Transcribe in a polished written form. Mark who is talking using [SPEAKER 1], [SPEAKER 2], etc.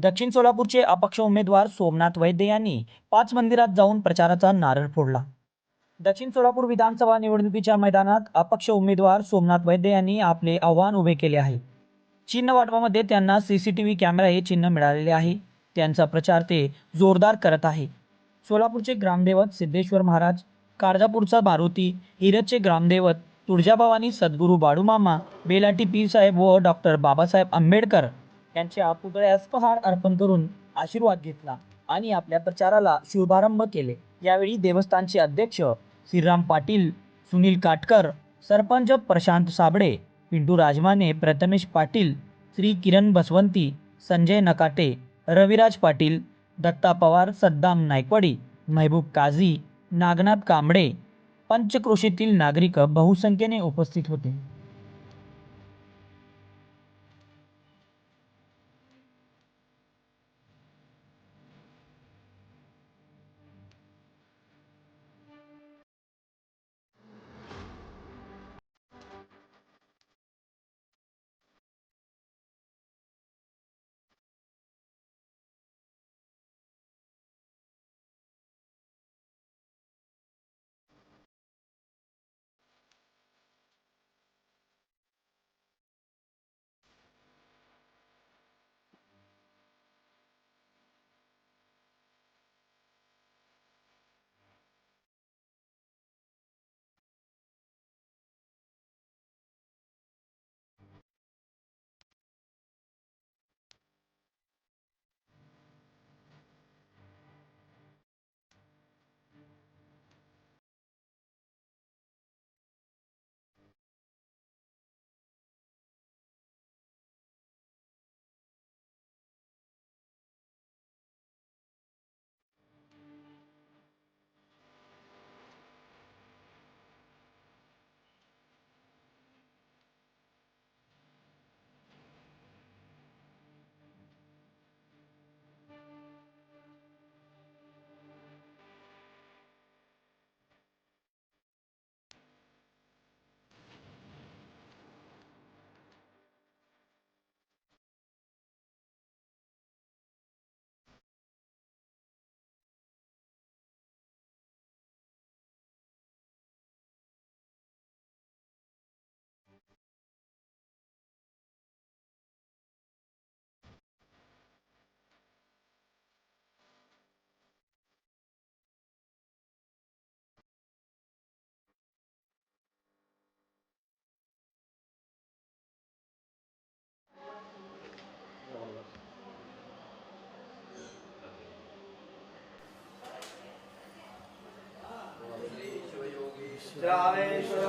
[SPEAKER 1] दक्षिण सोलापूरचे अपक्ष उमेदवार सोमनाथ वैद्य यांनी 5 मंदिरात जाऊन प्रचाराचा नारळ फोडला। दक्षिण सोलापूर विधानसभा निवडणुकीच्या मैदानात अपक्ष उमेदवार सोमनाथ वैद्य यांनी आपले आव्हान उभे केले आहे। चिन्ह वाटपामध्ये त्यांना सीसीटीव्ही कॅमेरा हे चिन्ह मिळालेले आहे। त्यांचा प्रचार ते जोरदार करत आहे। सोलापूरचे ग्रामदैवत सिद्धेश्वर महाराज, काळजापूरचा मारुती, हिरतचे ग्रामदैवत तुळजाभवानी सद्गुरू बाळूमामा, बेलाटी पीरसाहेब व डॉक्टर बाबासाहेब आंबेडकर यांच्या पुतळ्यास उपहार अर्पण करून आशीर्वाद घेतला आणि आपल्या प्रचाराला शुभारंभ केले। यावेळी देवस्थानचे अध्यक्ष श्रीराम पाटील, सुनील काटकर, सरपंच प्रशांत साबळे, पिंटू राजमाने, प्रथमेश पाटील, श्री किरण बसवंती, संजय नकाटे, रविराज पाटील, दत्ता पवार, सद्दाम नायकवाडी, महबूब काझी, नागनाथ कांबळे, पंचक्रोशीतील नागरिक बहुसंख्येने उपस्थित होते।
[SPEAKER 2] रामेश्वर